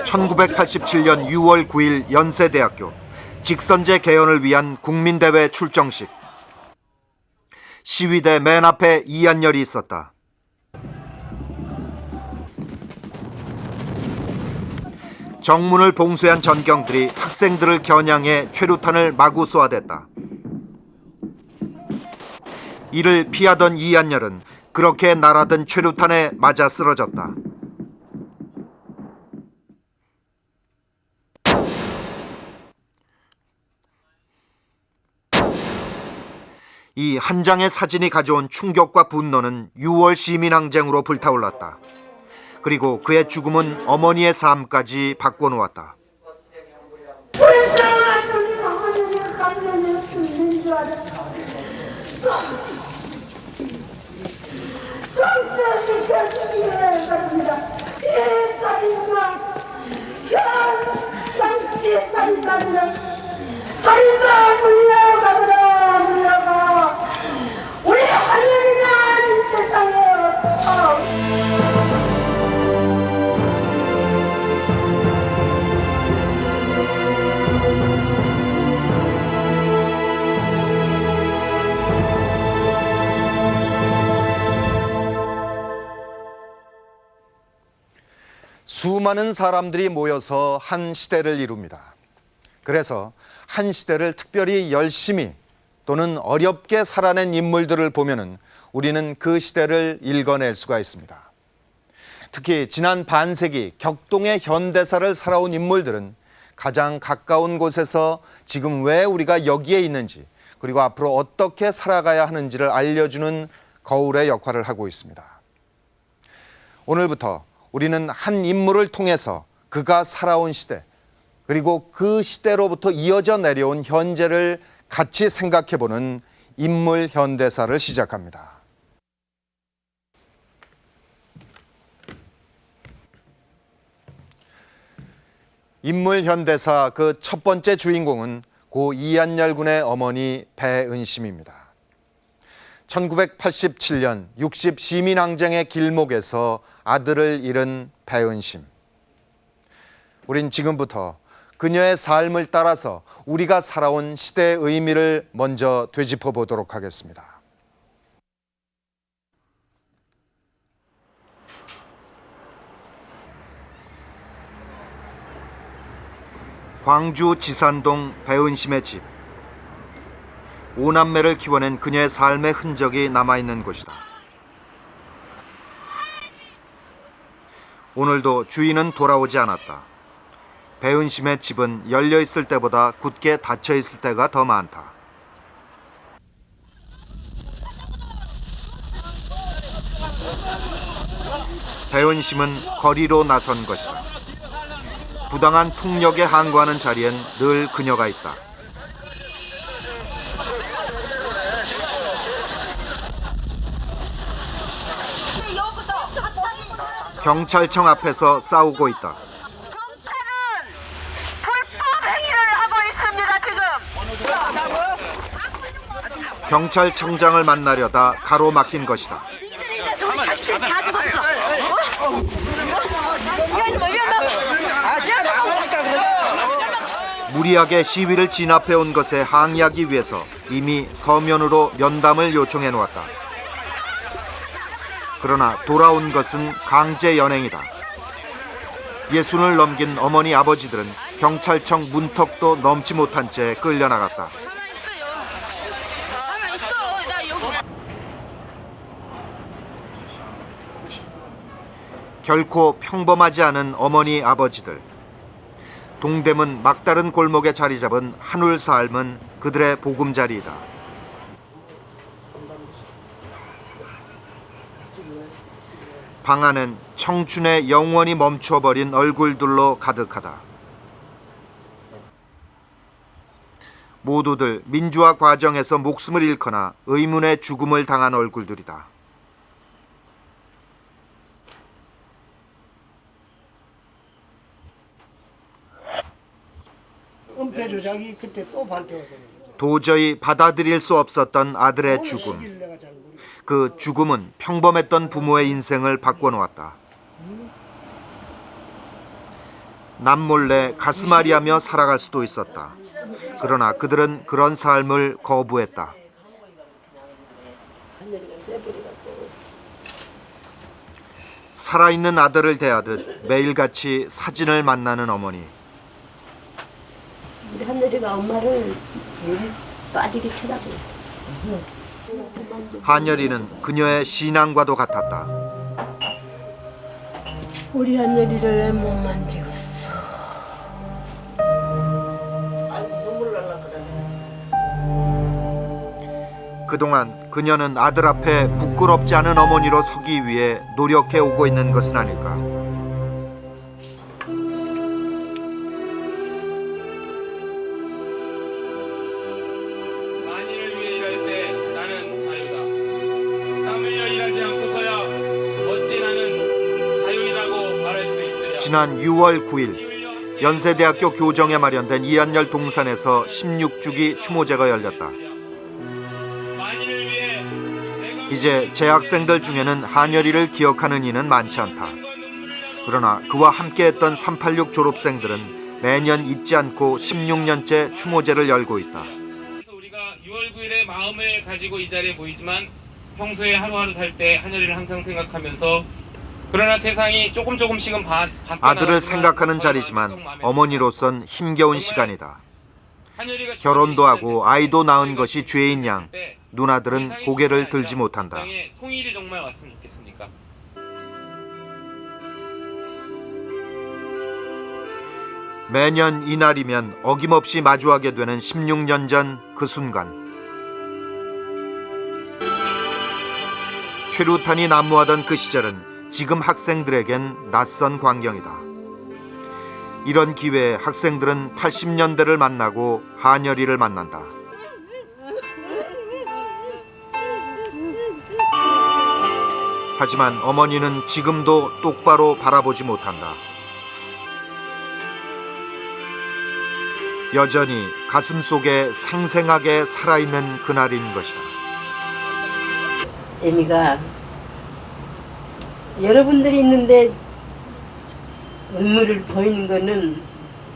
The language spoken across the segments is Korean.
1987년 6월 9일 연세대학교 직선제 개헌을 위한 국민대회 출정식. 시위대 맨 앞에 이한열이 있었다. 정문을 봉쇄한 전경들이 학생들을 겨냥해 최루탄을 마구 쏘아댔다. 이를 피하던 이한열은 그렇게 날아든 최루탄에 맞아 쓰러졌다. 이 한 장의 사진이 가져온 충격과 분노는 6월 시민항쟁으로 불타올랐다. 그리고 그의 죽음은 어머니의 삶까지 바꿔놓았다. 우리 하늘이란 세상에 수많은 사람들이 모여서 한 시대를 이룹니다. 그래서 한 시대를 특별히 열심히 또는 어렵게 살아낸 인물들을 보면은 우리는 그 시대를 읽어낼 수가 있습니다. 특히 지난 반세기 격동의 현대사를 살아온 인물들은 가장 가까운 곳에서 지금 왜 우리가 여기에 있는지, 그리고 앞으로 어떻게 살아가야 하는지를 알려주는 거울의 역할을 하고 있습니다. 오늘부터 우리는 한 인물을 통해서 그가 살아온 시대, 그리고 그 시대로부터 이어져 내려온 현재를 같이 생각해보는 인물 현대사를 시작합니다. 인물 현대사 그 첫 번째 주인공은 고 이한열 군의 어머니 배은심입니다. 1987년 60 시민항쟁의 길목에서 아들을 잃은 배은심. 우린 지금부터 그녀의 삶을 따라서 우리가 살아온 시대의 의미를 먼저 되짚어 보도록 하겠습니다. 광주 지산동 배은심의 집. 5남매를 키워낸 그녀의 삶의 흔적이 남아있는 곳이다. 오늘도 주인은 돌아오지 않았다. 배은심의 집은 열려있을 때보다 굳게 닫혀있을 때가 더 많다. 배은심은 거리로 나선 것이다. 부당한 폭력에 항거하는 자리엔 늘 그녀가 있다. 경찰청 앞에서 싸우고 있다. 경찰청장을 만나려다 가로막힌 것이다. 무리하게 시위를 진압해온 것에 항의하기 위해서 이미 서면으로 면담을 요청해 놓았다. 그러나 돌아온 것은 강제 연행이다. 60을 넘긴 어머니 아버지들은 경찰청 문턱도 넘지 못한 채 끌려나갔다. 결코 평범하지 않은 어머니 아버지들. 동대문 막다른 골목에 자리 잡은 한울 삶은 그들의 보금자리이다. 방 안은 청춘의 영원히 멈춰버린 얼굴들로 가득하다. 모두들 민주화 과정에서 목숨을 잃거나 의문의 죽음을 당한 얼굴들이다. 은폐 조작이 그때 또 발표가 되는 거죠. 도저히 받아들일 수 없었던 아들의 죽음. 그 죽음은 평범했던 부모의 인생을 바꿔놓았다. 남몰래 가슴앓이하며 살아갈 수도 있었다. 그러나 그들은 그런 삶을 거부했다. 살아있는 아들을 대하듯 매일같이 사진을 만나는 어머니. 우리 하늘이가 엄마를 늘 빠지게 쳐다보고. 한여리는 그녀의 신앙과도 같았다. 우리 하늘이를 왜 못 만지겠어? 그동안 그녀는 아들 앞에 부끄럽지 않은 어머니로 서기 위해 노력해 오고 있는 것은 아닐까. 만인을 위해 일할 때 나는 자유다. 땀 흘려 일하지 않고서야 어찌 나는 자유이라고 말할 수 있으랴. 지난 6월 9일 연세대학교 교정에 마련된 이한열 동산에서 16주기 추모제가 열렸다. 만인을 위해 내가 이제 재학생들 중에는 한여리를 기억하는 이는 많지 않다. 그러나 그와 함께했던 386 졸업생들은 매년 잊지 않고 16년째 추모제를 열고 있다. 그래서 우리가 6월 9일에 마음을 가지고 이 자리에 모이지만 평소에 하루하루 살 때 한여리를 항상 생각하면서 그러나 세상이 조금씩은 아들을 생각하는 자리지만 어머니로선 힘겨운 시간이다. 결혼도 하고 아이도 낳은 것이 죄인 양 누나들은 고개를 들지 못한다. 통일이 정말 왔으면 좋겠습니까? 매년 이날이면 어김없이 마주하게 되는 16년 전 그 순간. 최루탄이 난무하던 그 시절은 지금 학생들에겐 낯선 광경이다. 이런 기회에 학생들은 80년대를 만나고 한여리를 만난다. 하지만 어머니는 지금도 똑바로 바라보지 못한다. 여전히 가슴속에 생생하게 살아있는 그날인 것이다. 애미가 여러분들이 있는데 눈물을 보이는 거는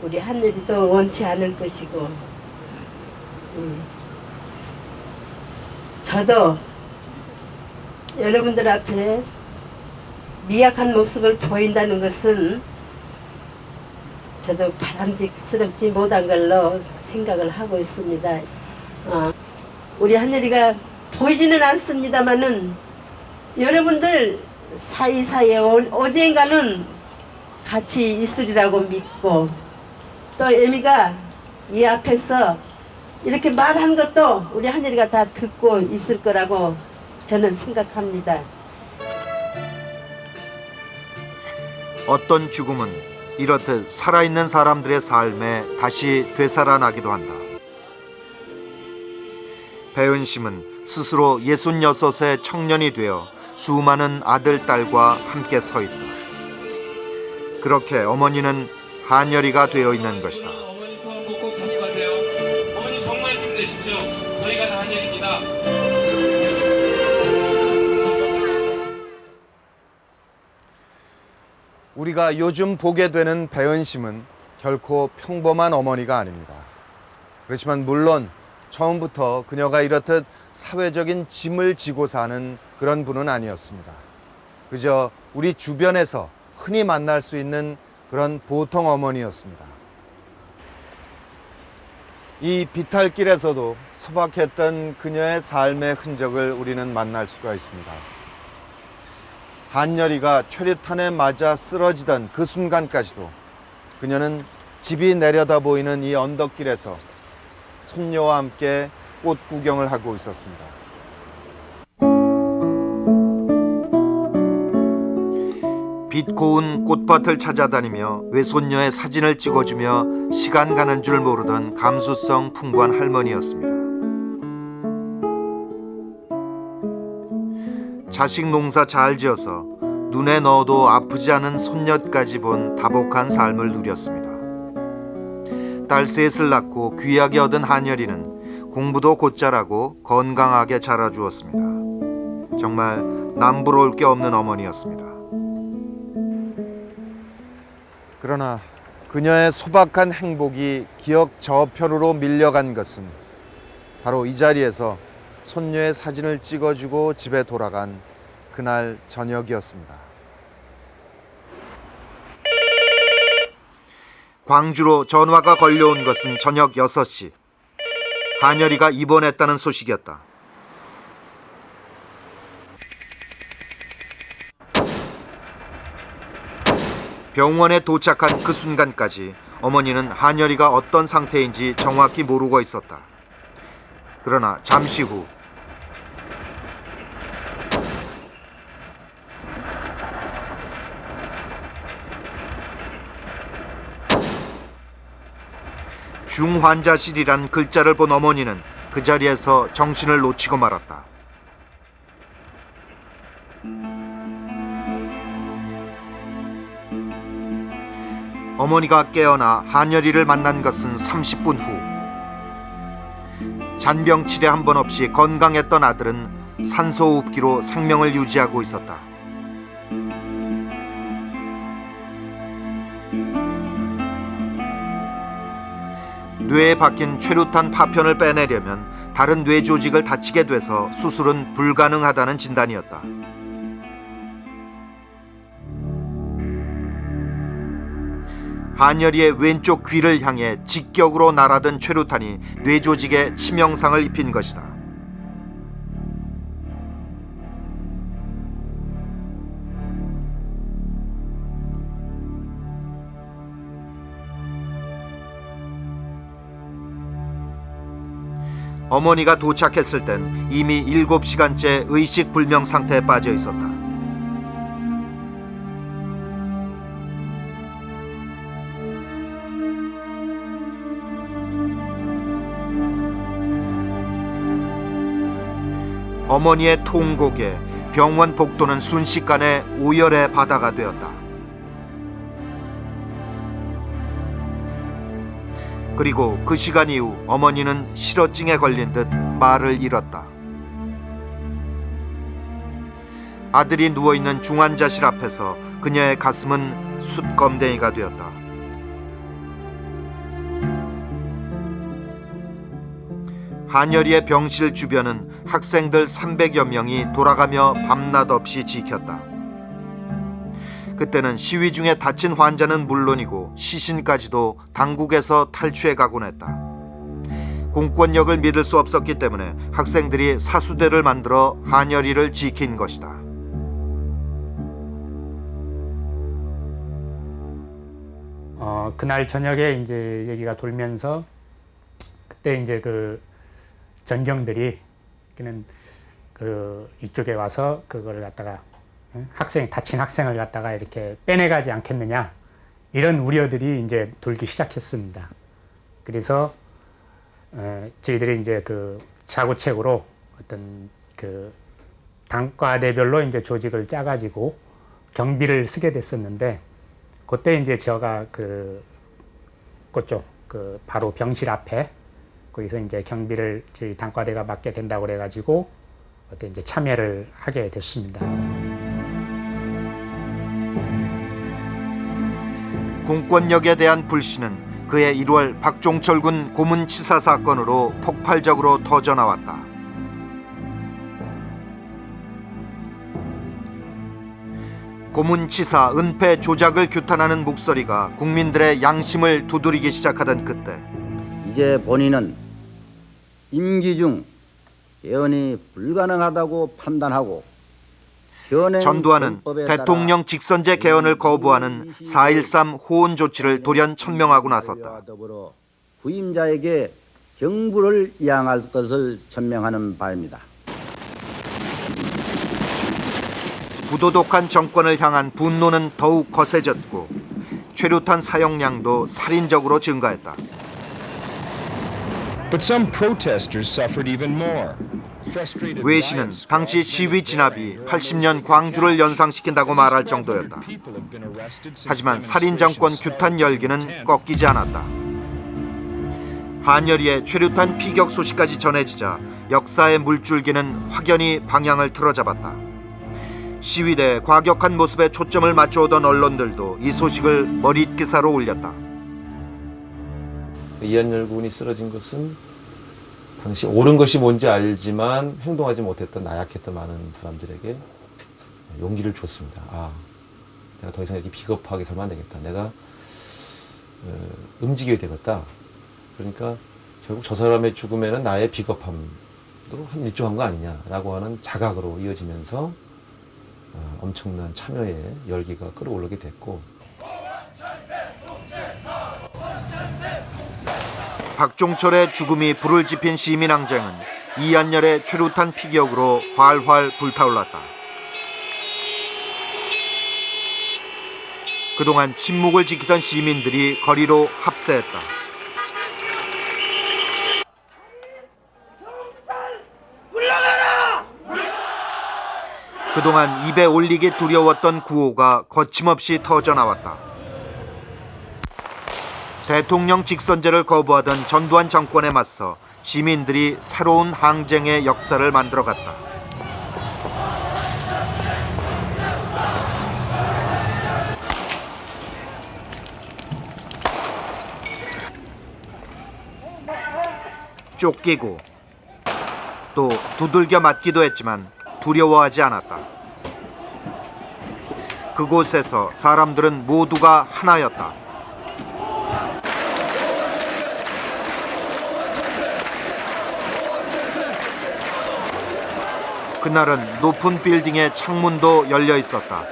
우리 하늘이도 원치 않을 것이고, 저도 여러분들 앞에 미약한 모습을 보인다는 것은 저도 바람직스럽지 못한 걸로 생각을 하고 있습니다. 우리 하늘이가 보이지는 않습니다만은 여러분들 사이사이에 어디엔가는 같이 있으리라고 믿고, 또 애미가 이 앞에서 이렇게 말한 것도 우리 하늘이가 다 듣고 있을 거라고 저는 생각합니다. 어떤 죽음은 이렇듯 살아있는 사람들의 삶에 다시 되살아나기도 한다. 배은심은 스스로 66의 청년이 되어 수많은 아들, 딸과 함께 서 있다. 그렇게 어머니는 한여리가 되어 있는 것이다. 어머니 소원 꼭꼭 잡수하세요. 어머니 정말 힘내십시오. 저희가 다 한여리입니다. 우리가 요즘 보게 되는 배은심은 결코 평범한 어머니가 아닙니다. 그렇지만 물론 처음부터 그녀가 이렇듯 사회적인 짐을 지고 사는 그런 분은 아니었습니다. 그저 우리 주변에서 흔히 만날 수 있는 그런 보통 어머니였습니다. 이 비탈길에서도 소박했던 그녀의 삶의 흔적을 우리는 만날 수가 있습니다. 한여리가 최루탄에 맞아 쓰러지던 그 순간까지도 그녀는 집이 내려다 보이는 이 언덕길에서 손녀와 함께 꽃 구경을 하고 있었습니다. 빛 고운 꽃밭을 찾아다니며 외손녀의 사진을 찍어주며 시간 가는 줄 모르던 감수성 풍부한 할머니였습니다. 자식 농사 잘 지어서 눈에 넣어도 아프지 않은 손녀까지 본 다복한 삶을 누렸습니다. 딸 셋을 낳고 귀하게 얻은 한여리는 공부도 곧잘하고 건강하게 자라주었습니다. 정말 남부러울 게 없는 어머니였습니다. 그러나 그녀의 소박한 행복이 기억 저편으로 밀려간 것은 바로 이 자리에서 손녀의 사진을 찍어주고 집에 돌아간 그날 저녁이었습니다. 광주로 전화가 걸려온 것은 저녁 6시. 한여리가 입원했다는 소식이었다. 병원에 도착한 그 순간까지 어머니는 한여리가 어떤 상태인지 정확히 모르고 있었다. 그러나 잠시 후 중환자실이란 글자를 본 어머니는 그 자리에서 정신을 놓치고 말았다. 어머니가 깨어나 한여리를 만난 것은 30분 후. 잔병 치레 한 번 없이 건강했던 아들은 산소호흡기로 생명을 유지하고 있었다. 뇌에 박힌 최루탄 파편을 빼내려면 다른 뇌 조직을 다치게 돼서 수술은 불가능하다는 진단이었다. 한여리의 왼쪽 귀를 향해 직격으로 날아든 최루탄이 뇌 조직에 치명상을 입힌 것이다. 어머니가 도착했을 땐 이미 7시간째 의식불명 상태에 빠져 있었다. 어머니의 통곡에 병원 복도는 순식간에 오열의 바다가 되었다. 그리고 그 시간 이후 어머니는 실어증에 걸린 듯 말을 잃었다. 아들이 누워있는 중환자실 앞에서 그녀의 가슴은 숯검댕이가 되었다. 한여리의 병실 주변은 학생들 300여 명이 돌아가며 밤낮 없이 지켰다. 그때는 시위 중에 다친 환자는 물론이고 시신까지도 당국에서 탈취해 가곤 했다. 공권력을 믿을 수 없었기 때문에 학생들이 사수대를 만들어 한여리를 지킨 것이다. 그날 저녁에 이제 얘기가 돌면서 그때 이제 그 전경들이 그는 그 이쪽에 와서 그걸 갖다가 다친 학생을 갖다가 이렇게 빼내가지 않겠느냐 이런 우려들이 이제 돌기 시작했습니다. 그래서 저희들이 이제 그 자구책으로 어떤 그 단과대별로 이제 조직을 짜가지고 경비를 쓰게 됐었는데 그때 이제 제가 그쪽 그 바로 병실 앞에 거기서 이제 경비를 저희 단과대가 맡게 된다고 그래가지고 그때 이제 참여를 하게 됐습니다. 공권력에 대한 불신은 그해 1월 박종철 군 고문치사 사건으로 폭발적으로 터져나왔다. 고문치사 은폐 조작을 규탄하는 목소리가 국민들의 양심을 두드리기 시작하던 그때 이제 본인은 임기 중 개헌이 불가능하다고 판단하고 전두환은 대통령 직선제 개헌을 거부하는 4.13 호언 조치를 돌연 천명하고 나섰다. 더불어 후임자에게 정부를 이양할 것을 천명하는 바입니다. 부도덕한 정권을 향한 분노는 더욱 거세졌고 최루탄 사용량도 살인적으로 증가했다. But some protesters suffered even more. 외 씨는 당시 시위 진압이 80년 광주를 연상시킨다고 말할 정도였다. 하지만 살인 정권 규탄 열기는 꺾이지 않았다. 한여리의 최루탄 피격 소식까지 전해지자 역사의 물줄기는 확연히 방향을 틀어잡았다. 시위대의 과격한 모습에 초점을 맞춰오던 언론들도 이 소식을 머릿기사로 올렸다. 이한열 군이 쓰러진 것은 당시 옳은 것이 뭔지 알지만 행동하지 못했던 나약했던 많은 사람들에게 용기를 줬습니다. 내가 더 이상 이렇게 비겁하게 살면 안 되겠다. 내가 움직여야 되겠다. 그러니까 결국 저 사람의 죽음에는 나의 비겁함도 한 일조한 거 아니냐라고 하는 자각으로 이어지면서 엄청난 참여의 열기가 끌어올르게 됐고, 박종철의 죽음이 불을 지핀 시민항쟁은 이한열의 최루탄 피격으로 활활 불타올랐다. 그동안 침묵을 지키던 시민들이 거리로 합세했다. 그동안 입에 올리기 두려웠던 구호가 거침없이 터져나왔다. 대통령 직선제를 거부하던 전두환 정권에 맞서 시민들이 새로운 항쟁의 역사를 만들어갔다. 쫓기고 또 두들겨 맞기도 했지만 두려워하지 않았다. 그곳에서 사람들은 모두가 하나였다. 그날은 높은 빌딩의 창문도 열려 있었다.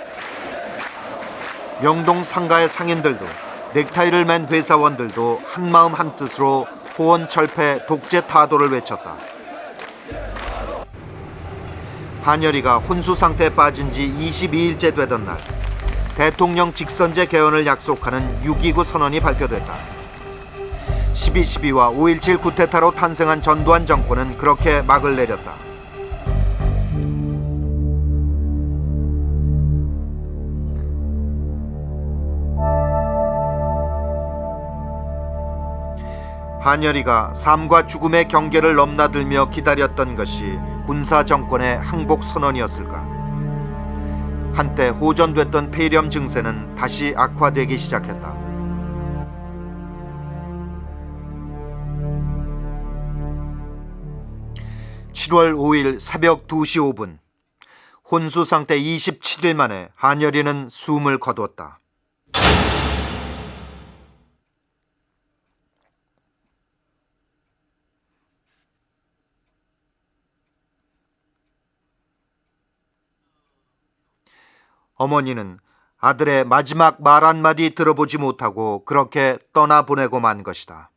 명동 상가의 상인들도 넥타이를 맨 회사원들도 한마음 한뜻으로 호언철폐 독재 타도를 외쳤다. 한열이가 혼수 상태에 빠진 지 22일째 되던 날, 대통령 직선제 개헌을 약속하는 6.29 선언이 발표됐다. 12.12와 5.17 쿠데타로 탄생한 전두환 정권은 그렇게 막을 내렸다. 한열이가 삶과 죽음의 경계를 넘나들며 기다렸던 것이 군사 정권의 항복 선언이었을까? 한때 호전됐던 폐렴 증세는 다시 악화되기 시작했다. (7월 5일) 새벽 2시 5분, 혼수 상태 27일 만에 한열이는 숨을 거두었다. 어머니는 아들의 마지막 말 한마디 들어보지 못하고 그렇게 떠나보내고 만 것이다.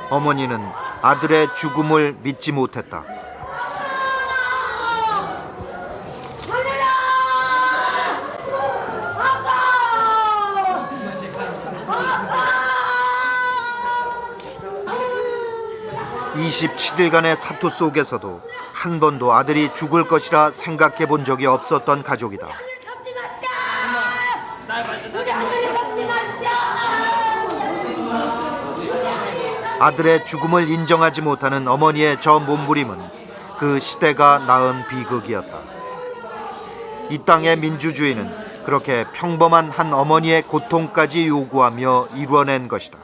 어머니는 아들의 죽음을 믿지 못했다. (27일간의) 사투 속에서도 한 번도 아들이 죽을 것이라 생각해 본 적이 없었던 가족이다. 아들의 죽음을 인정하지 못하는 어머니의 저 몸부림은 그 시대가 낳은 비극이었다. 이 땅의 민주주의는 그렇게 평범한 한 어머니의 고통까지 요구하며 이루어낸 것이다.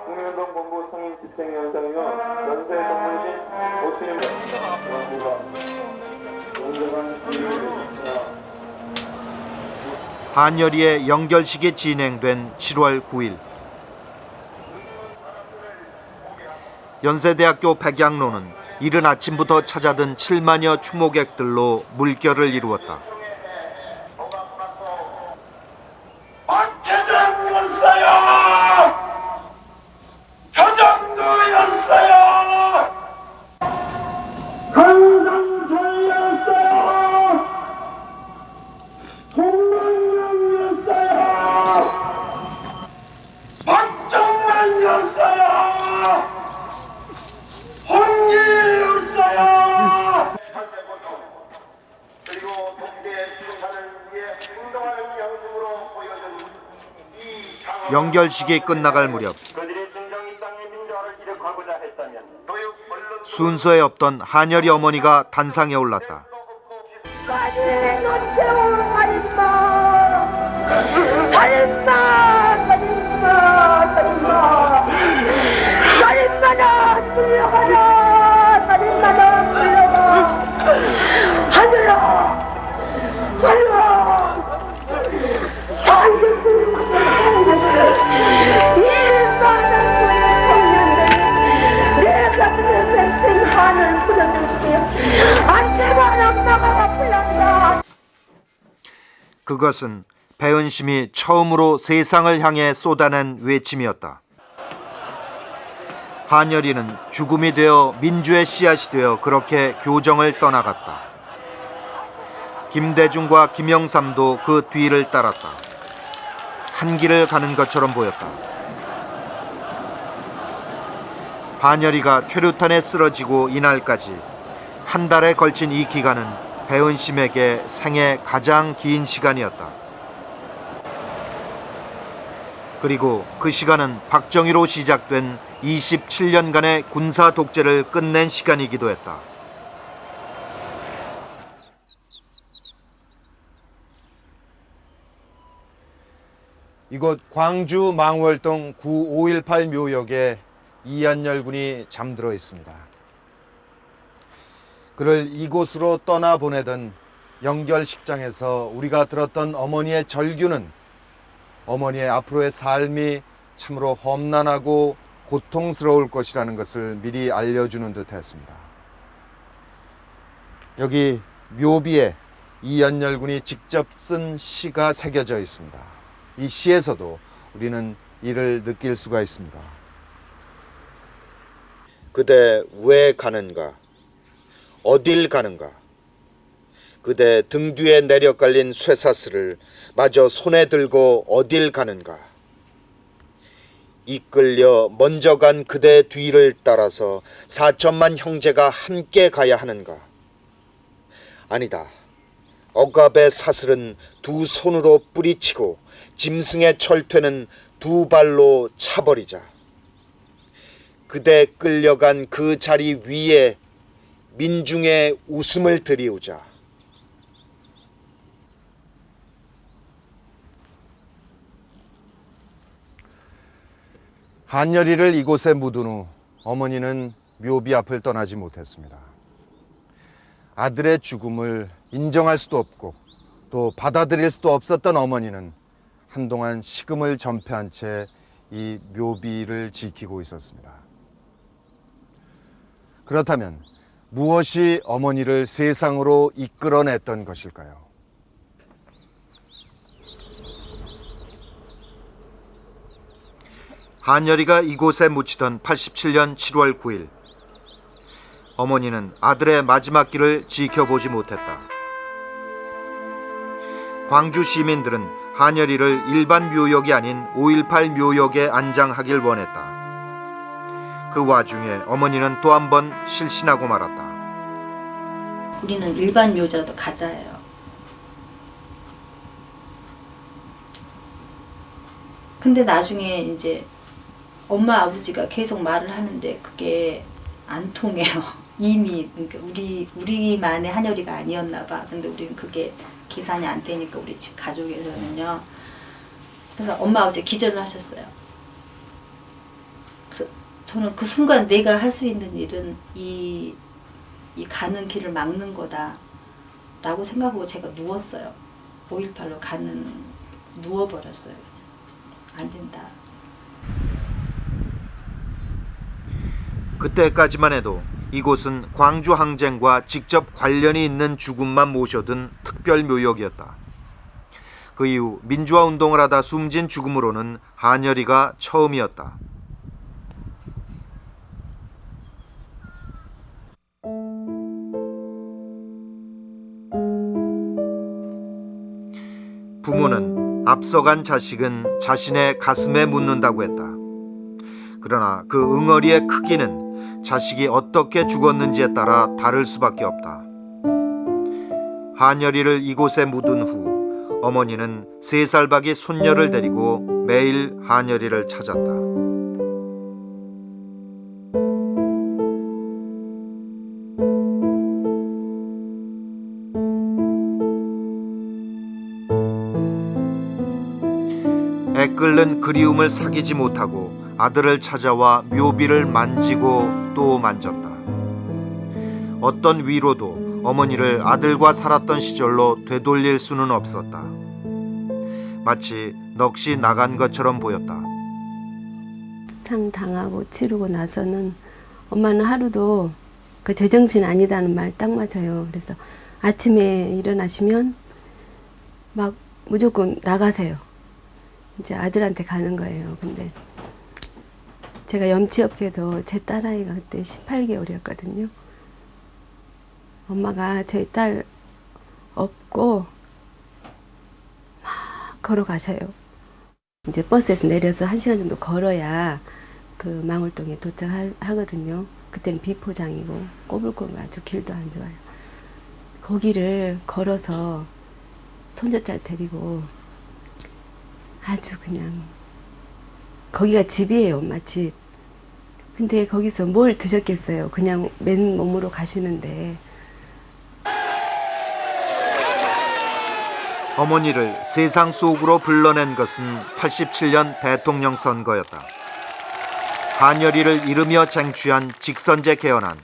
국민운동 본부 상임 집행위원장이며 연세 전문의신 한열이의 영결식이 진행된 7월 9일, 연세대학교 백양로는 이른 아침부터 찾아든 7만여 추모객들로 물결을 이루었다. 박회장 열사야! 표정도 열사야! 강상철 열사야! 송만영 열사야! 박정만 열사야! 홍길 열사야! 영결식이 끝나갈 무렵 순서에 없던 한열이 어머니가 단상에 올랐다. 그것은 배은심이 처음으로 세상을 향해 쏟아낸 외침이었다. 한열이는 죽음이 되어 민주의 씨앗이 되어 그렇게 교정을 떠나갔다. 김대중과 김영삼도 그 뒤를 따랐다. 한 길을 가는 것처럼 보였다. 한열이가 최루탄에 쓰러지고 이날까지 한 달에 걸친 이 기간은 배은심에게 생애 가장 긴 시간이었다. 그리고 그 시간은 박정희로 시작된 27년간의 군사 독재를 끝낸 시간이기도 했다. 이곳 광주 망월동 9518 묘역에 이한열 군이 잠들어 있습니다. 그를 이곳으로 떠나보내던 영결식장에서 우리가 들었던 어머니의 절규는 어머니의 앞으로의 삶이 참으로 험난하고 고통스러울 것이라는 것을 미리 알려주는 듯 했습니다. 여기 묘비에 이한열 군이 직접 쓴 시가 새겨져 있습니다. 이 시에서도 우리는 이를 느낄 수가 있습니다. 그대 왜 가는가? 어딜 가는가? 그대 등 뒤에 내려 깔린 쇠사슬을 마저 손에 들고 어딜 가는가? 이끌려 먼저 간 그대 뒤를 따라서 4천만 형제가 함께 가야 하는가? 아니다. 억압의 사슬은 두 손으로 뿌리치고 짐승의 철퇴는 두 발로 차버리자. 그대 끌려간 그 자리 위에 민중의 웃음을 드리우자. 한열이를 이곳에 묻은 후 어머니는 묘비 앞을 떠나지 못했습니다. 아들의 죽음을 인정할 수도 없고 또 받아들일 수도 없었던 어머니는 한동안 식음을 전폐한 채 이 묘비를 지키고 있었습니다. 그렇다면 무엇이 어머니를 세상으로 이끌어냈던 것일까요? 한열이가 이곳에 묻히던 87년 7월 9일 어머니는 아들의 마지막 길을 지켜보지 못했다. 광주 시민들은 한열이를 일반 묘역이 아닌 5.18 묘역에 안장하길 원했다. 그 와중에 어머니는 또 한 번 실신하고 말았다. 우리는 일반 묘자라도 가자예요. 근데 나중에 이제 엄마 아버지가 계속 말을 하는데 그게 안 통해요. 이미 그러니까 우리만의 한열이가 아니었나 봐. 근데 우리는 그게 계산이 안 되니까 우리 집 가족에서는요. 그래서 엄마 아버지 기절을 하셨어요. 그래서 저는 그 순간 내가 할 수 있는 일은 이 가는 길을 막는 거다라고 생각하고 제가 누웠어요. 5.18로 누워버렸어요. 안 된다. 그때까지만 해도 이곳은 광주 항쟁과 직접 관련이 있는 죽음만 모셔둔 특별 묘역이었다. 그 이후 민주화 운동을 하다 숨진 죽음으로는 한열이가 처음이었다. 부모는 앞서간 자식은 자신의 가슴에 묻는다고 했다. 그러나 그 응어리의 크기는 자식이 어떻게 죽었는지에 따라 다를 수밖에 없다. 한열이를 이곳에 묻은 후 어머니는 3살박이 손녀를 데리고 매일 한여리를 찾았다. 애끓는 그리움을 사귀지 못하고 아들을 찾아와 묘비를 만지고 또 만졌다. 어떤 위로도 어머니를 아들과 살았던 시절로 되돌릴 수는 없었다. 마치 넋이 나간 것처럼 보였다. 상 당하고 치르고 나서는 엄마는 하루도 그 제정신 아니다는 말 딱 맞아요. 그래서 아침에 일어나시면 막 무조건 나가세요. 이제 아들한테 가는 거예요. 근데 제가 염치 없게도 제 딸아이가 그때 18개월이었거든요. 엄마가 저희 딸 업고 막 걸어가셔요. 이제 버스에서 내려서 1시간 정도 걸어야 그 망울동에 도착하거든요. 그때는 비포장이고 꼬불꼬불 아주 길도 안 좋아요. 거기를 걸어서 손녀딸 데리고 아주 그냥 거기가 집이에요, 엄마 집. 근데 거기서 뭘 드셨겠어요. 그냥 맨몸으로 가시는데. 어머니를 세상 속으로 불러낸 것은 87년 대통령 선거였다. 한여리를 이루며 쟁취한 직선제 개헌안.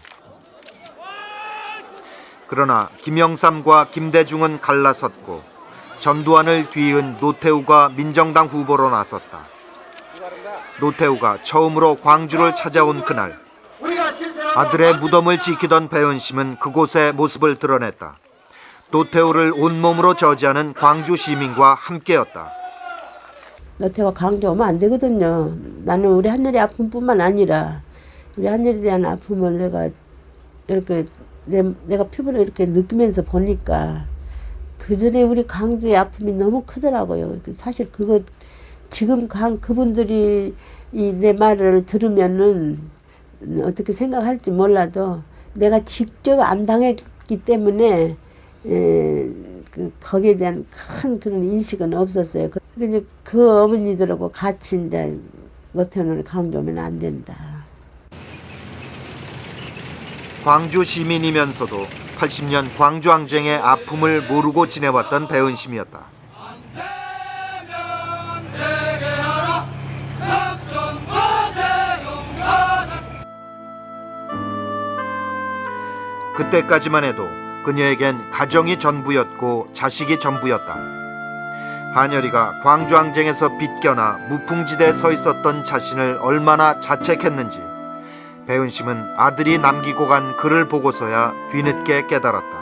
그러나 김영삼과 김대중은 갈라섰고 전두환을 뒤이은 노태우가 민정당 후보로 나섰다. 노태우가 처음으로 광주를 찾아온 그날, 아들의 무덤을 지키던 배은심은 그곳의 모습을 드러냈다. 노태우를 온몸으로 저지하는 광주 시민과 함께였다. 노태우가 광주 오면 안 되거든요. 나는 우리 한여리 아픔뿐만 아니라 우리 한여리에 대한 아픔을 내가 이렇게 내가 피부로 이렇게 느끼면서 보니까 그 전에 우리 광주의 아픔이 너무 크더라고요. 사실 그거 지금 그분들이 내 말을 들으면은 어떻게 생각할지 몰라도 내가 직접 안 당했기 때문에 거기에 대한 큰 그런 인식은 없었어요. 그 어머니들하고 같이 이제 노태우를 광주 오면 안 된다. 광주 시민이면서도 80년 광주항쟁의 아픔을 모르고 지내왔던 배은심이었다. 그때까지만 해도 그녀에겐 가정이 전부였고 자식이 전부였다. 한여리가 광주항쟁에서 빗겨나 무풍지대에 서 있었던 자신을 얼마나 자책했는지 배은심은 아들이 남기고 간 글을 보고서야 뒤늦게 깨달았다.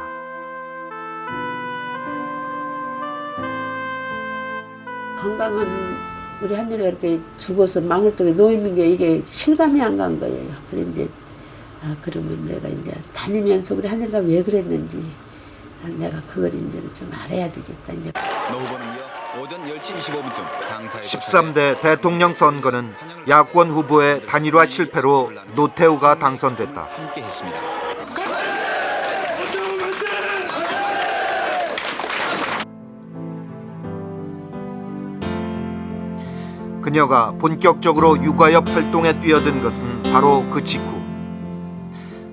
건강한 우리 한여리가 이렇게 죽어서 망울동에 놓이는 게 이게 실감이 안 간 거예요. 그래 이제 그러면 내가 이제 다니면서 우리 한여리가 왜 그랬는지 내가 그걸 이제는 좀 알아야 되겠다. 이제. 오전 10시 25분쯤 당사에서 13대 대통령 선거는 야권 후보의 단일화 실패로 노태우가 당선됐다. 함께했습니다. 그녀가 본격적으로 육아협 활동에 뛰어든 것은 바로 그 직후.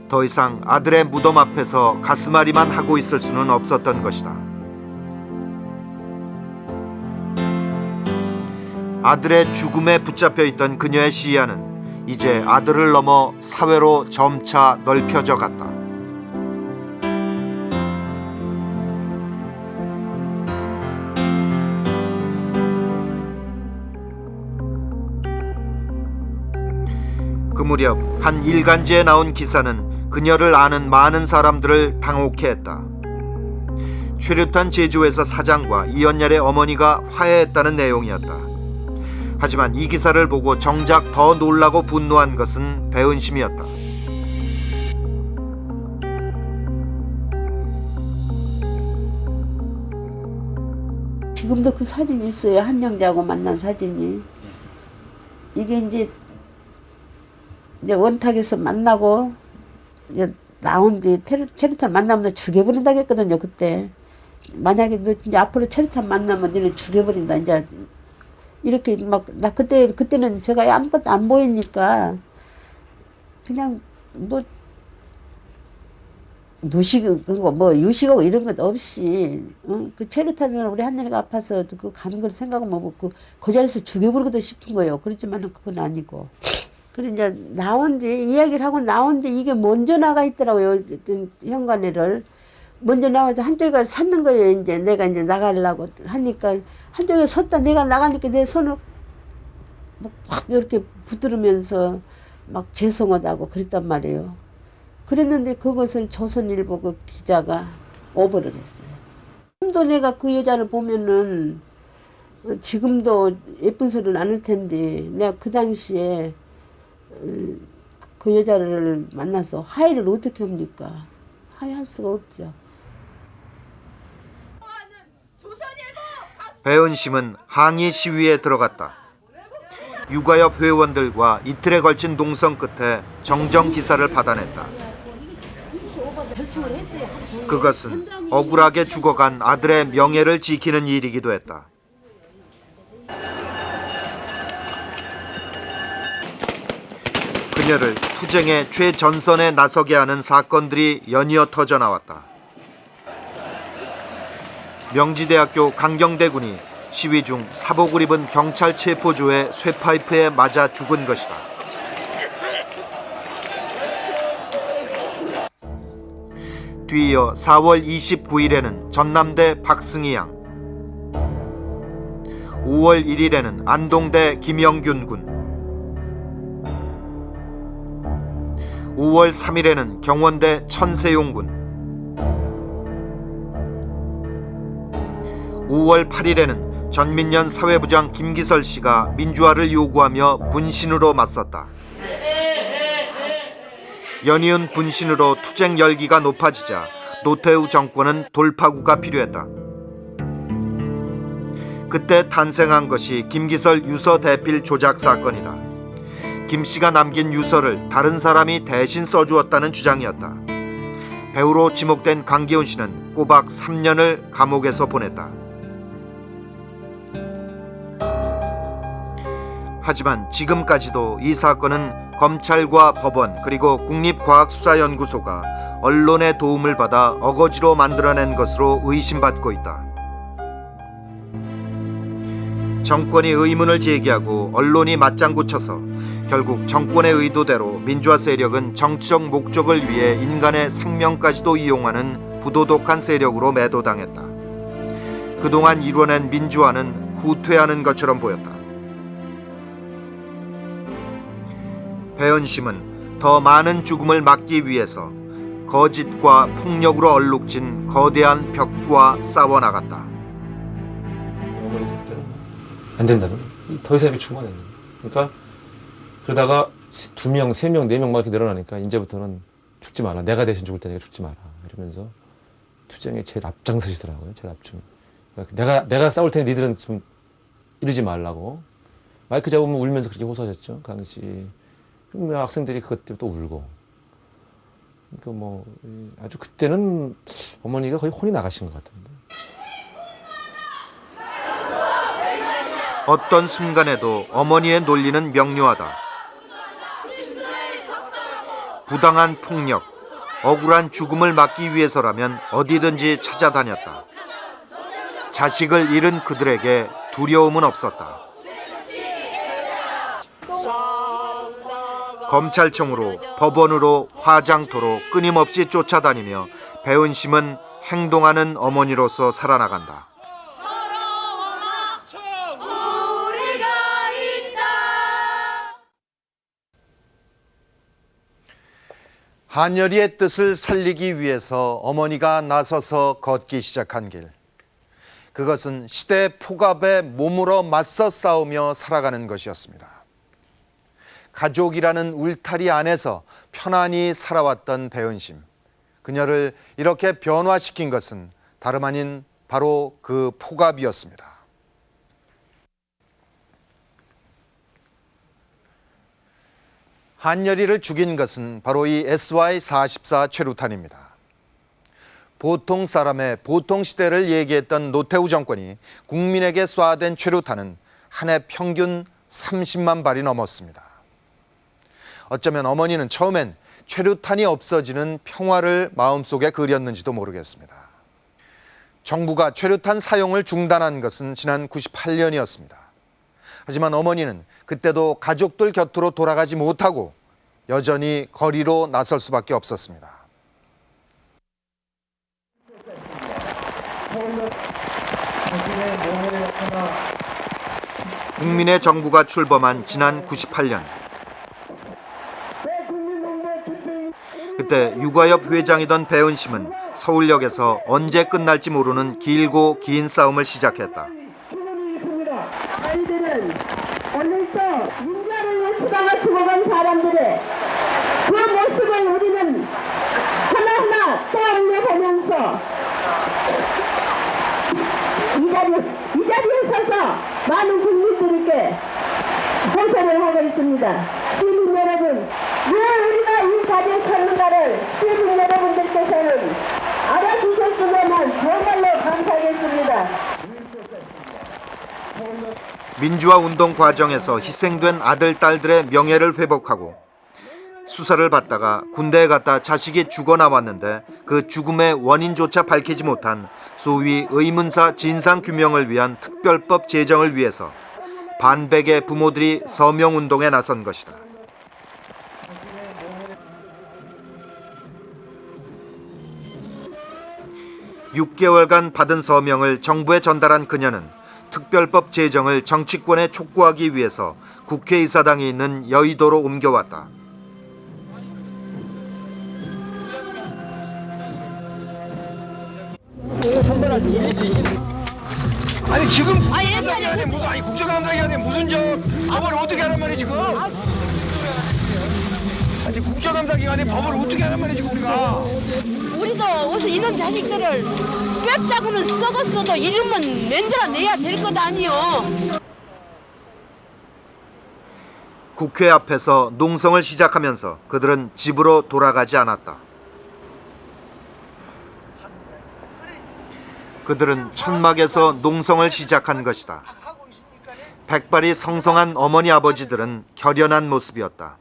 더 이상 아들의 무덤 앞에서 가슴앓이만 하고 있을 수는 없었던 것이다. 아들의 죽음에 붙잡혀 있던 그녀의 시야는 이제 아들을 넘어 사회로 점차 넓혀져 갔다. 그 무렵 한 일간지에 나온 기사는 그녀를 아는 많은 사람들을 당혹해 했다. 최루탄 제조회사 사장과 이연열의 어머니가 화해했다는 내용이었다. 하지만 이 기사를 보고 정작 더 놀라고 분노한 것은 배은심이었다. 지금도 그 사진이 있어요. 한영자하고 만난 사진이. 이게 이제 원탁에서 만나고 이제 나온 뒤 체류탄 만나면 죽여버린다고 했거든요. 그때 만약에 너 이제 앞으로 체류탄 만나면 너는 죽여버린다. 이제 이렇게 막 나 그때는 제가 아무것도 안 보이니까 그냥 뭐 무식하고 뭐 유식하고 이런 것 없이 그 체류탄을 우리 한여리가 아파서 그 가는 걸 생각하면 그 자리에서 죽여버리고도 싶은 거예요. 그렇지만은 그건 아니고. 그래 이제 이야기를 하고 나온 뒤 이게 먼저 나가 있더라고요. 현관에를 먼저 나와서 한쪽에 섰는 거예요. 이제 내가 이제 나가려고 하니까 한쪽에 섰다 내가 나가니까 내 손을 확 이렇게 붙들으면서 막 죄송하다고 그랬단 말이에요. 그랬는데 그것을 조선일보 그 기자가 오버를 했어요. 지금도 내가 그 여자를 보면은 지금도 예쁜 소리는 안 할 텐데 내가 그 당시에 그 여자를 만나서 화해를 어떻게 합니까? 화해할 수가 없죠. 배은심은 항의 시위에 들어갔다. 육아협 회원들과 이틀에 걸친 농성 끝에 정정 기사를 받아냈다. 그것은 억울하게 죽어간 아들의 명예를 지키는 일이기도 했다. 그녀를 투쟁의 최전선에 나서게 하는 사건들이 연이어 터져나왔다. 명지대학교 강경대군이 시위 중 사복을 입은 경찰 체포조의 쇠파이프에 맞아 죽은 것이다. 뒤이어 4월 29일에는 전남대 박승희 양, 5월 1일에는 안동대 김영균 군, 5월 3일에는 경원대 천세용 군, 5월 8일에는 전민련 사회부장 김기설 씨가 민주화를 요구하며 분신으로 맞섰다. 연이은 분신으로 투쟁 열기가 높아지자 노태우 정권은 돌파구가 필요했다. 그때 탄생한 것이 김기설 유서 대필 조작 사건이다. 김 씨가 남긴 유서를 다른 사람이 대신 써주었다는 주장이었다. 배우로 지목된 강기훈 씨는 꼬박 3년을 감옥에서 보냈다. 하지만 지금까지도 이 사건은 검찰과 법원 그리고 국립과학수사연구소가 언론의 도움을 받아 어거지로 만들어낸 것으로 의심받고 있다. 정권이 의문을 제기하고 언론이 맞장구 쳐서 결국 정권의 의도대로 민주화 세력은 정치적 목적을 위해 인간의 생명까지도 이용하는 부도덕한 세력으로 매도당했다. 그동안 이뤄낸 민주화는 후퇴하는 것처럼 보였다. 배은심은 더 많은 죽음을 막기 위해서 거짓과 폭력으로 얼룩진 거대한 벽과 싸워나갔다. 어머니도 그때는 안 된다는 더 이상 이렇게 죽으면 안 된다. 그러니까 그러다가 2명, 3명, 4명 막 이렇게 늘어나니까 이제부터는 죽지 마라. 내가 대신 죽을 테니까 죽지 마라. 이러면서 투쟁에 제일 앞장서시더라고요. 제일 앞중. 그러니까 내가 싸울 테니 니들은 좀 이러지 말라고. 마이크 잡으면 울면서 그렇게 호소하셨죠. 그 당시. 학생들이 그것 때문에 또 울고. 그러니까 뭐 아주 그때는 어머니가 거의 혼이 나가신 것 같은데. 어떤 순간에도 어머니의 논리는 명료하다. 부당한 폭력, 억울한 죽음을 막기 위해서라면 어디든지 찾아다녔다. 자식을 잃은 그들에게 두려움은 없었다. 검찰청으로 법원으로 화장터로 끊임없이 쫓아다니며 배은심은 행동하는 어머니로서 살아나간다. 한여리의 뜻을 살리기 위해서 어머니가 나서서 걷기 시작한 길. 그것은 시대 폭압에 몸으로 맞서 싸우며 살아가는 것이었습니다. 가족이라는 울타리 안에서 편안히 살아왔던 배은심. 그녀를 이렇게 변화시킨 것은 다름 아닌 바로 그 폭압이었습니다. 한여리를 죽인 것은 바로 이 SY-44 최루탄입니다. 보통 사람의 보통 시대를 얘기했던 노태우 정권이 국민에게 쏴댄 최루탄은 한 해 평균 30만 발이 넘었습니다. 어쩌면 어머니는 처음엔 최루탄이 없어지는 평화를 마음속에 그렸는지도 모르겠습니다. 정부가 최루탄 사용을 중단한 것은 지난 98년이었습니다. 하지만 어머니는 그때도 가족들 곁으로 돌아가지 못하고 여전히 거리로 나설 수밖에 없었습니다. 국민의 정부가 출범한 지난 98년. 그때 육아협 회장이던 배은심은 서울역에서 언제 끝날지 모르는 길고 긴 싸움을 시작했다. 아이들은 오늘도 민주화를 위해 수당을 주고간 사람들의 그 모습을 우리는 하나하나 떠올려보면서 이 자리에 서서 많은 국민들에게 호소를 하고 있습니다. 시민 여러분, 왜 우리가 이 자리에 섰는가를 시민 여러분들께서는 알아주셨으면 정말로 감사하겠습니다. 민주화 운동 과정에서 희생된 아들, 딸들의 명예를 회복하고 수사를 받다가 군대에 갔다 자식이 죽어 나왔는데 그 죽음의 원인조차 밝히지 못한 소위 의문사 진상규명을 위한 특별법 제정을 위해서 반백의 부모들이 서명운동에 나선 것이다. 6개월간 받은 서명을 정부에 전달한 그녀는 특별법 제정을 정치권에 촉구하기 위해서 국회의사당이 있는 여의도로 옮겨왔다. 아니 지금 국정감사기관에 무슨 아니 국정감사기관에 무슨 저 법을 어떻게 하란 말이야 지금? 아니 국정감사기관에 법을 어떻게 하란 말이야 지금 우리가? 우리도 어서 이런 자식들을 뺐다고는 썩었어도 이름은 만들어내야 될 것 아니요. 국회 앞에서 농성을 시작하면서 그들은 집으로 돌아가지 않았다. 그들은 천막에서 농성을 시작한 것이다. 백발이 성성한 어머니 아버지들은 결연한 모습이었다.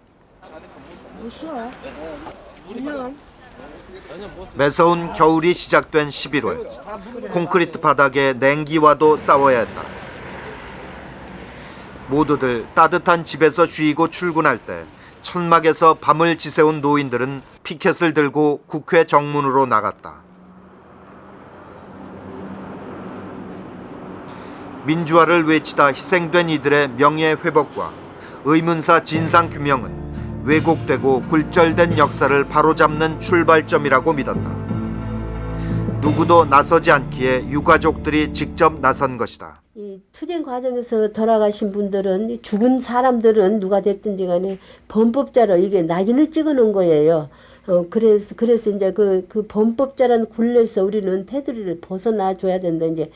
매서운 겨울이 시작된 11월, 콘크리트 바닥에 냉기와도 싸워야 했다. 모두들 따뜻한 집에서 쉬고 출근할 때 천막에서 밤을 지새운 노인들은 피켓을 들고 국회 정문으로 나갔다. 민주화를 외치다 희생된 이들의 명예 회복과 의문사 진상 규명은 왜곡되고 굴절된 역사를 바로잡는 출발점이라고 믿었다. 누구도 나서지 않기에 유가족들이 직접 나선 것이다. 이 투쟁 과정에서 돌아가신 분들은 죽은 사람들은 누가 됐든지 간에 범법자로 이게 낙인을 찍어 놓은 거예요. 그래서 이제 그 범법자라는 굴레에서 우리는 테두리를 벗어나 줘야 된다. 이제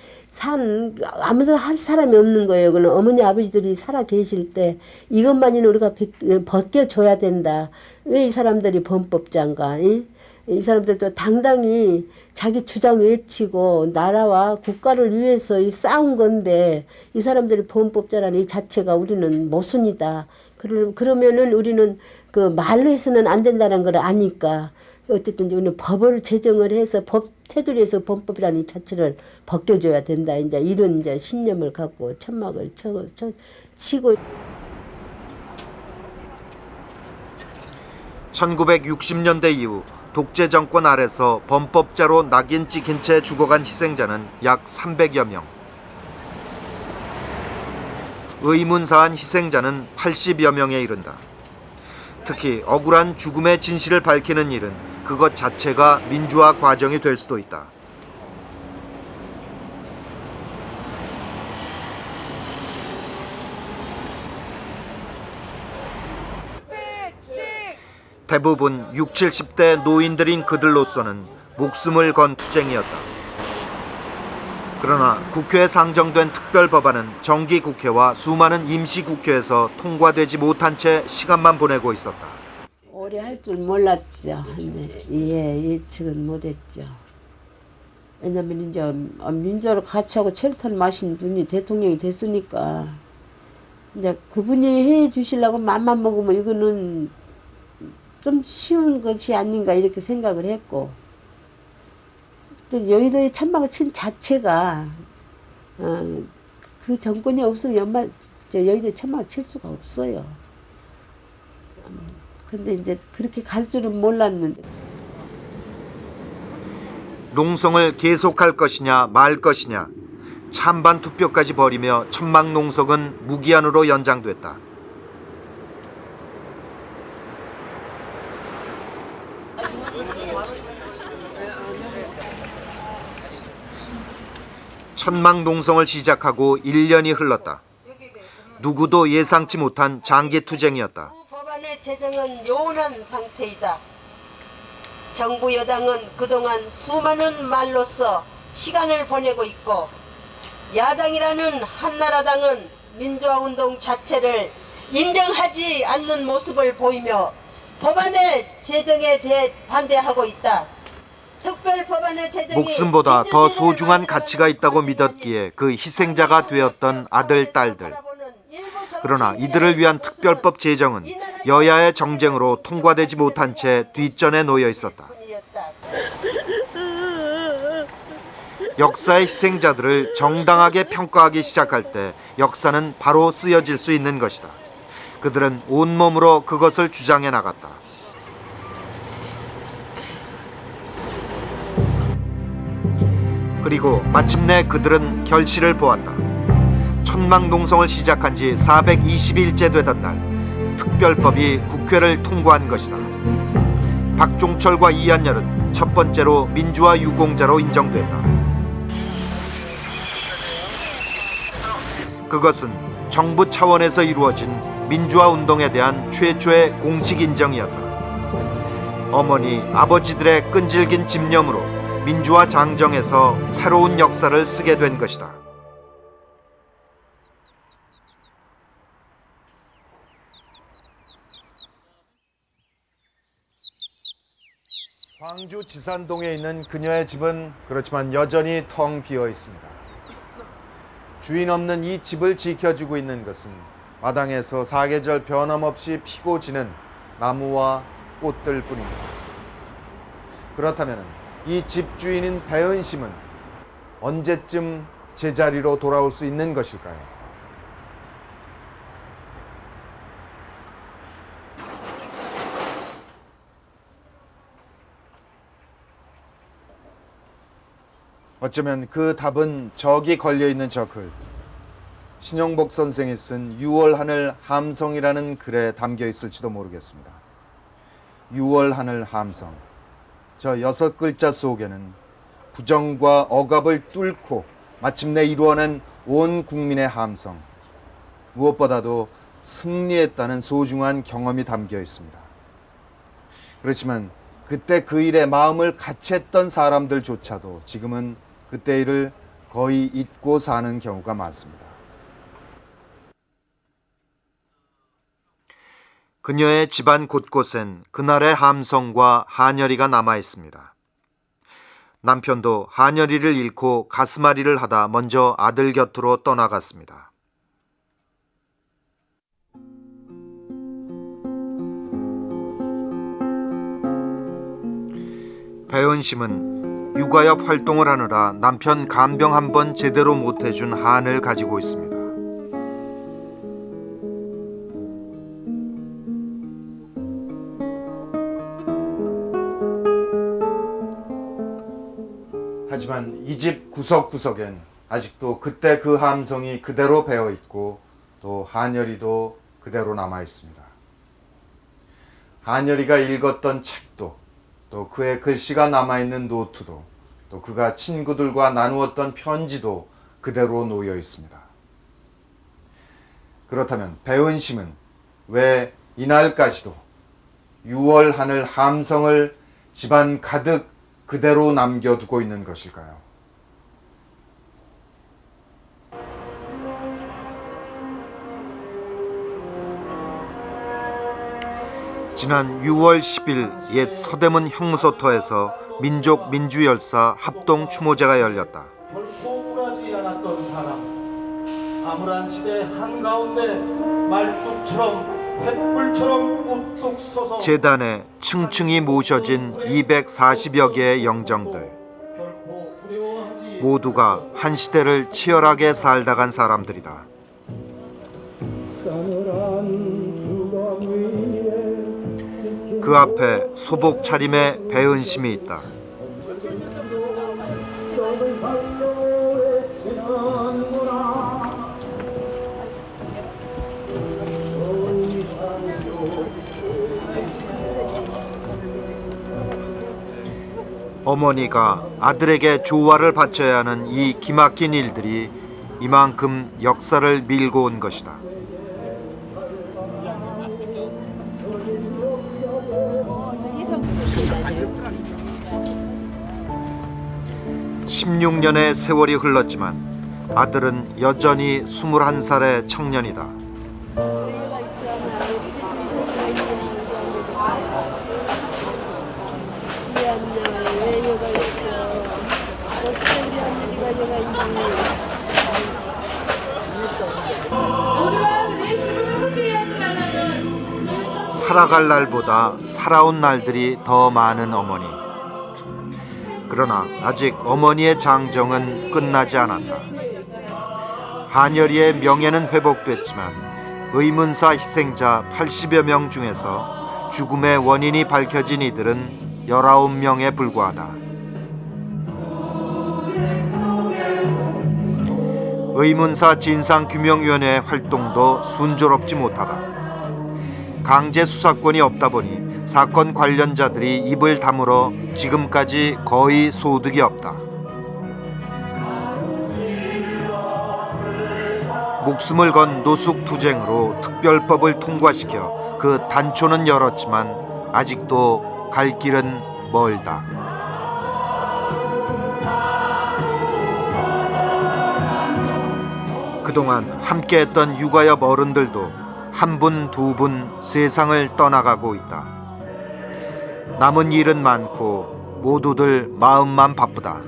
아무도 할 사람이 없는 거예요. 그는 어머니 아버지들이 살아 계실 때 이것만이는 우리가 벗겨줘야 된다. 왜 이 사람들이 범법자인가? 이 사람들도 당당히 자기 주장 외치고 나라와 국가를 위해서 싸운 건데 이 사람들이 범법자라는 이 자체가 우리는 모순이다. 그러면은 우리는 그 말로 해서는 안 된다는 걸 아니까 어쨌든 우리는 법을 제정을 해서 법 테두리에서 범법이라는 이 자체를 벗겨줘야 된다. 이제 이런 이제 신념을 갖고 천막을 치고. 1960년대 이후 독재 정권 아래서 범법자로 낙인 찍힌 채 죽어간 희생자는 약 300여 명. 의문사한 희생자는 80여 명에 이른다. 특히 억울한 죽음의 진실을 밝히는 일은 그것 자체가 민주화 과정이 될 수도 있다. 대부분 60, 70대 노인들인 그들로서는 목숨을 건 투쟁이었다. 그러나 국회에 상정된 특별법안은 정기국회와 수많은 임시국회에서 통과되지 못한 채 시간만 보내고 있었다. 오래 할 줄 몰랐죠. 근데 예측은 못했죠. 왜냐면 이제 민주화를 같이 하고 체류탄 마신 분이 대통령이 됐으니까 이제 그분이 해 주시려고 맘만 먹으면 이거는 좀 쉬운 것이 아닌가 이렇게 생각을 했고, 또 여의도에 천막을 친 자체가 그 정권이 없으면 여의도에 천막을 칠 수가 없어요. 근데 이제 그렇게 갈 줄은 몰랐는데. 농성을 계속할 것이냐 말 것이냐 찬반 투표까지 벌이며 천막 농성은 무기한으로 연장됐다. 천막 농성을 시작하고 1년이 흘렀다. 누구도 예상치 못한 장기 투쟁이었다. 법안의 제정은 요원한 상태이다. 정부 여당은 그동안 수많은 말로써 시간을 보내고 있고, 야당이라는 한나라당은 민주화운동 자체를 인정하지 않는 모습을 보이며 법안의 제정에 대해 반대하고 있다. 특별법안의 제정이 목숨보다 더 소중한 가치가 있다고 믿었기에 그 희생자가 되었던 아들, 딸들. 그러나 이들을 위한 특별법 제정은 여야의 정쟁으로 통과되지 못한 채 뒷전에 놓여 있었다. 역사의 희생자들을 정당하게 평가하기 시작할 때 역사는 바로 쓰여질 수 있는 것이다. 그들은 온몸으로 그것을 주장해 나갔다. 그리고 마침내 그들은 결실을 보았다. 천막 농성을 시작한 지 420일째 되던 날, 특별법이 국회를 통과한 것이다. 박종철과 이한열은 첫 번째로 민주화 유공자로 인정됐다. 그것은 정부 차원에서 이루어진 민주화 운동에 대한 최초의 공식 인정이었다. 어머니, 아버지들의 끈질긴 집념으로 민주화 장정에서 새로운 역사를 쓰게 된 것이다. 광주 지산동에 있는 그녀의 집은 그렇지만 여전히 텅 비어 있습니다. 주인 없는 이 집을 지켜주고 있는 것은 마당에서 사계절 변함없이 피고 지는 나무와 꽃들 뿐입니다. 그렇다면 이 집주인인 배은심은 언제쯤 제자리로 돌아올 수 있는 것일까요? 어쩌면 그 답은 저기 걸려있는 저 글, 신영복 선생이 쓴 6월 하늘 함성이라는 글에 담겨 있을지도 모르겠습니다. 6월 하늘 함성, 저 6글자 속에는 부정과 억압을 뚫고 마침내 이루어낸 온 국민의 함성, 무엇보다도 승리했다는 소중한 경험이 담겨 있습니다. 그렇지만 그때 그 일에 마음을 같이 했던 사람들조차도 지금은 그때 일을 거의 잊고 사는 경우가 많습니다. 그녀의 집안 곳곳엔 그날의 함성과 한여리가 남아 있습니다. 남편도 한여리를 잃고 가슴앓이를 하다 먼저 아들 곁으로 떠나갔습니다. 배은심은 육아협 활동을 하느라 남편 간병 한 번 제대로 못해준 한을 가지고 있습니다. 하지만 이 집 구석구석엔 아직도 그때 그 함성이 그대로 배어 있고 또 한여리도 그대로 남아 있습니다. 한여리가 읽었던 책도, 또 그의 글씨가 남아있는 노트도, 또 그가 친구들과 나누었던 편지도 그대로 놓여 있습니다. 그렇다면 배은심은 왜 이날까지도 6월 하늘 함성을 집안 가득 그대로 남겨두고 있는 것일까요? 지난 6월 10일 옛 서대문 형무소터에서 민족 민주열사 합동 추모제가 열렸다. 결코 굴하지 않았던 사람, 사물한 시대 한가운데 말뚝처럼 횃불처럼 우뚝 서서 재단에 층층이 모셔진 240여 개의 영정들. 모두가 한 시대를 치열하게 살다 간 사람들이다. 그 앞에 소복 차림의 배은심이 있다. 어머니가 아들에게 조화를 바쳐야 하는 이 기막힌 일들이 이만큼 역사를 밀고 온 것이다. 16년의 세월이 흘렀지만 아들은 여전히 21살의 청년이다. 살아갈 날보다 살아온 날들이 더 많은 어머니. 그러나 아직 어머니의 장정은 끝나지 않았다. 한여리의 명예는 회복됐지만 의문사 희생자 80여 명 중에서 죽음의 원인이 밝혀진 이들은 19명에 불과하다. 의문사 진상규명위원회의 활동도 순조롭지 못하다. 강제 수사권이 없다 보니 사건 관련자들이 입을 다물어 지금까지 거의 소득이 없다. 목숨을 건 노숙투쟁으로 특별법을 통과시켜 그 단초는 열었지만 아직도 갈 길은 멀다. 그동안 함께했던 육아옆 어른들도 한 분, 두 분 세상을 떠나가고 있다. 남은 일은 많고 모두들 마음만 바쁘다.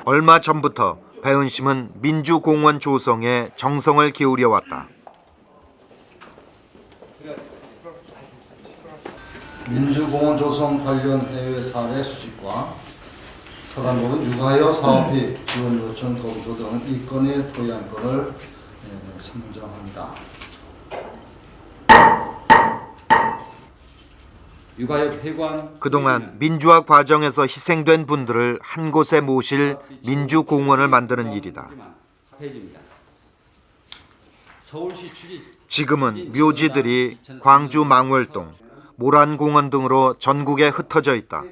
얼마 전부터 배은심은 민주공원 조성에 정성을 기울여 왔다. 민주공원 조성 관련 해외 사례 수집과 서간목은 육아여 사업비 지원 요청 검토 등 이 건의 토의안건을 선정합니다. 그동안 민주화 과정에서 희생된 분들을 한 곳에 모실 민주공원을 만드는 일이다. 지금은 묘지들이 광주 망월동, 모란공원 등으로 전국에 흩어져 있다.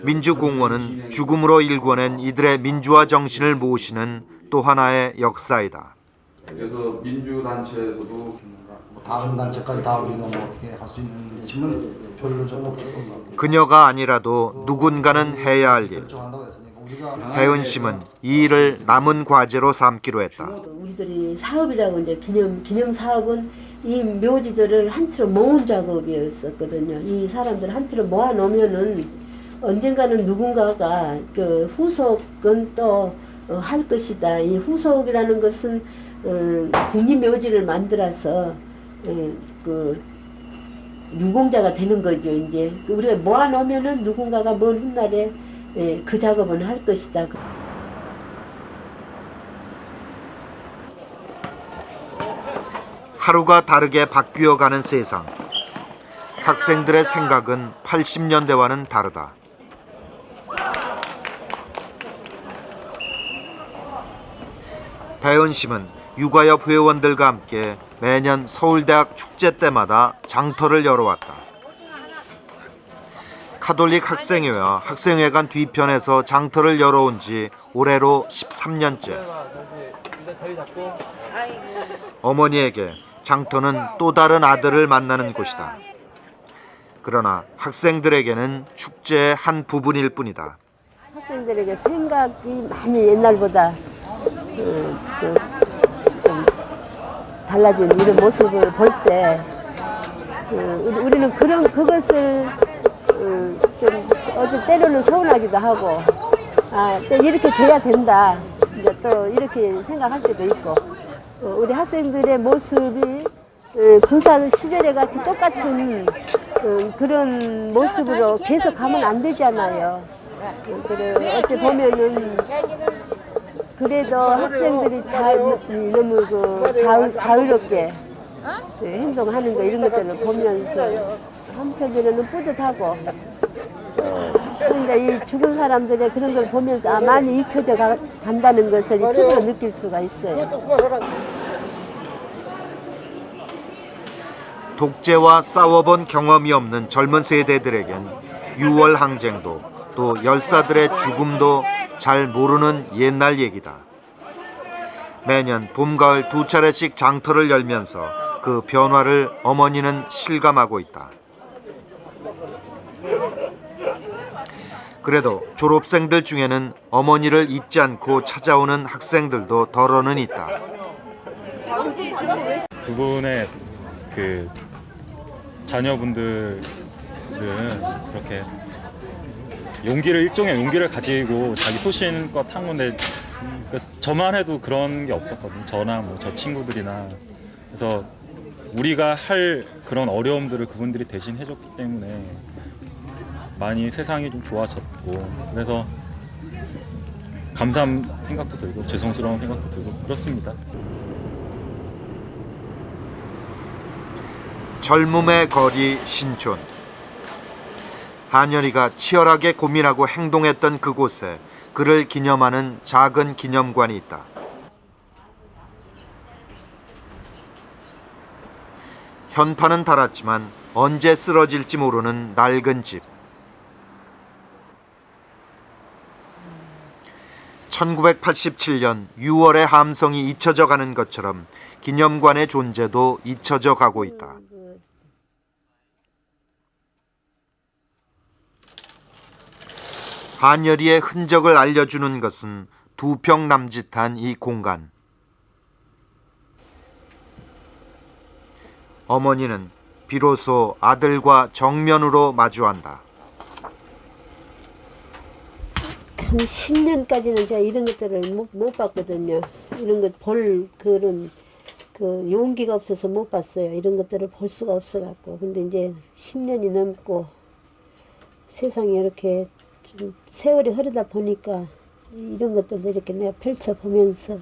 민주공원은 죽음으로 일궈낸 이들의 민주화 정신을 모시는 또 하나의 역사이다. 그래서 민주단체에서도 다른 단체까지 다 우리가 어떻게 할 수 있는 지금 별로 좀 없고 그녀가 아니라도 누군가는 해야 할 일. 배은심은 이 일을 남은 과제로 삼기로 했다. 우리들이 사업이라고 이제 기념 사업은 이 묘지들을 한 틀어 모은 작업이었었거든요. 이 사람들 한 틀어 모아 놓으면은 언젠가는 누군가가 그 후속은 또 할 것이다. 이 후속이라는 것은 국립묘지를 만들어서 그 유공자가 되는 거죠. 이제 우리가 모아놓으면은 누군가가 먼 훗날에 그 작업은 할 것이다. 하루가 다르게 바뀌어가는 세상. 학생들의 생각은 80년대와는 다르다. 배은심은 육아협 회원들과 함께 매년 서울대학 축제 때마다 장터를 열어왔다. 카톨릭 학생회와 학생회관 뒤편에서 장터를 열어온 지 올해로 13년째. 어머니에게 장터는 또 다른 아들을 만나는 곳이다. 그러나 학생들에게는 축제의 한 부분일 뿐이다. 학생들에게 생각이 많이 옛날보다 좀 달라진 이런 모습을 볼 때 우리는 그것을 좀 어떤 때로는 서운하기도 하고 또 이렇게 돼야 된다 이제 또 이렇게 생각할 때도 있고 우리 학생들의 모습이 군사 시절에 같이 똑같은 그런 모습으로 계속 가면 안 되잖아요. 그래 어찌 보면은 그래도 학생들이 너무 자유롭게 행동하는 거 이런 것들을 보면서 한편으로는 뿌듯하고 그런데 이 죽은 사람들의 그런 걸 보면서 많이 잊혀져 간다는 것을 피부로 느낄 수가 있어요. 독재와 싸워본 경험이 없는 젊은 세대들에겐 6월 항쟁도 또 열사들의 죽음도 잘 모르는 옛날 얘기다. 매년 봄, 가을 두 차례씩 장터를 열면서 그 변화를 어머니는 실감하고 있다. 그래도 졸업생들 중에는 어머니를 잊지 않고 찾아오는 학생들도 덜어는 있다. 그분의 그 자녀분들은 그렇게 일종의 용기를 가지고 자기 소신껏 한 건데 저만 해도 그런 게 없었거든요. 저나 뭐 저 친구들이나. 그래서 우리가 할 그런 어려움들을 그분들이 대신 해줬기 때문에 많이 세상이 좀 좋아졌고 그래서 감사한 생각도 들고 죄송스러운 생각도 들고 그렇습니다. 젊음의 거리 신촌. 한여리가 치열하게 고민하고 행동했던 그곳에 그를 기념하는 작은 기념관이 있다. 현판은 달았지만 언제 쓰러질지 모르는 낡은 집. 1987년 6월의 함성이 잊혀져 가는 것처럼 기념관의 존재도 잊혀져 가고 있다. 한여리의 흔적을 알려주는 것은 2평 남짓한 이 공간. 어머니는 비로소 아들과 정면으로 마주한다. 한 10년까지는 제가 이런 것들을 못 봤거든요. 이런 것 볼 그런 그 용기가 없어서 못 봤어요. 이런 것들을 볼 수가 없어갖고. 근데 이제 10년이 넘고 세상에 이렇게 좀 세월이 흐르다 보니까 이런 것들도 이렇게 내가 펼쳐보면서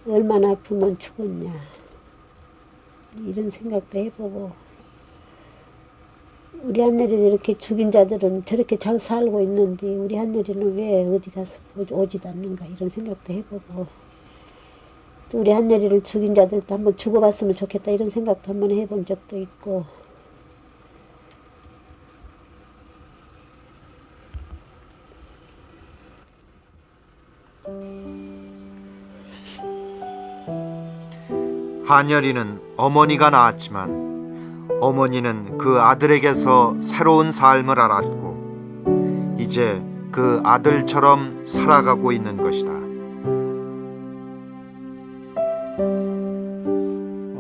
얼마나 아프면 죽었냐 이런 생각도 해보고 우리 한여리를 이렇게 죽인 자들은 저렇게 잘 살고 있는데 우리 한여리는 왜 어디 가서 오지도 않는가 이런 생각도 해보고 또 우리 한여리를 죽인 자들도 한번 죽어봤으면 좋겠다 이런 생각도 한번 해본 적도 있고 한여리는 어머니가 낳았지만 어머니는 그 아들에게서 새로운 삶을 알았고 이제 그 아들처럼 살아가고 있는 것이다.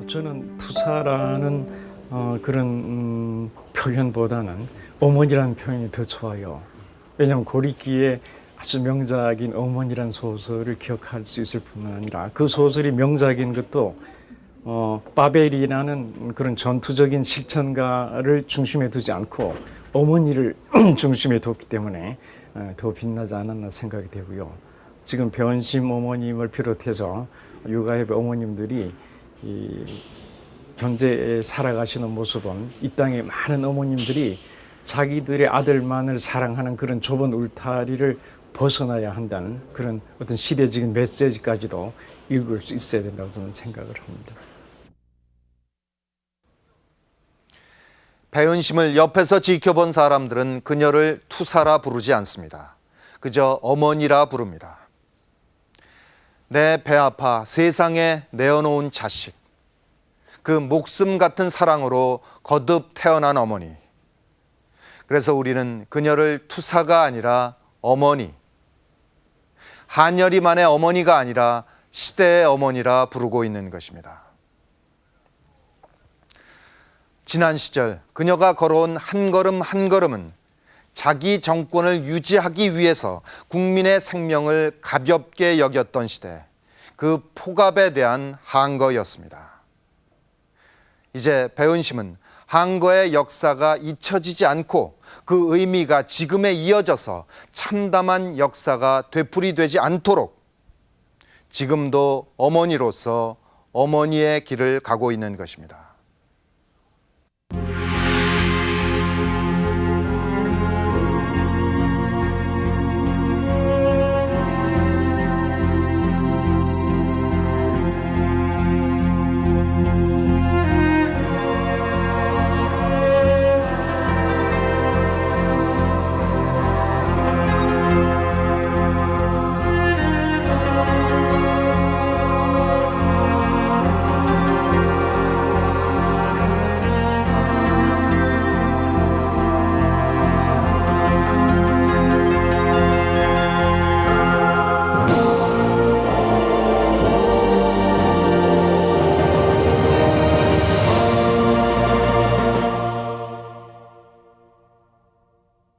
저는 투사라는 그런 표현보다는 어머니라는 표현이 더 좋아요. 왜냐하면 고리끼에 아주 명작인 어머니라는 소설을 기억할 수 있을 뿐만 아니라 그 소설이 명작인 것도 바벨이라는 그런 전투적인 실천가를 중심에 두지 않고 어머니를 중심에 뒀기 때문에 더 빛나지 않았나 생각이 되고요. 지금 변심 어머님을 비롯해서 육아협의 어머님들이 이 현재 살아가시는 모습은 이 땅의 많은 어머님들이 자기들의 아들만을 사랑하는 그런 좁은 울타리를 벗어나야 한다는 그런 어떤 시대적인 메시지까지도 읽을 수 있어야 된다고 저는 생각을 합니다. 배은심을 옆에서 지켜본 사람들은 그녀를 투사라 부르지 않습니다. 그저 어머니라 부릅니다. 내 배 아파 세상에 내어놓은 자식. 그 목숨 같은 사랑으로 거듭 태어난 어머니. 그래서 우리는 그녀를 투사가 아니라 어머니, 한여림만의 어머니가 아니라 시대의 어머니라 부르고 있는 것입니다. 지난 시절 그녀가 걸어온 한 걸음 한 걸음은 자기 정권을 유지하기 위해서 국민의 생명을 가볍게 여겼던 시대, 그 폭압에 대한 항거였습니다. 이제 배은심은 항거의 역사가 잊혀지지 않고 그 의미가 지금에 이어져서 참담한 역사가 되풀이되지 않도록 지금도 어머니로서 어머니의 길을 가고 있는 것입니다.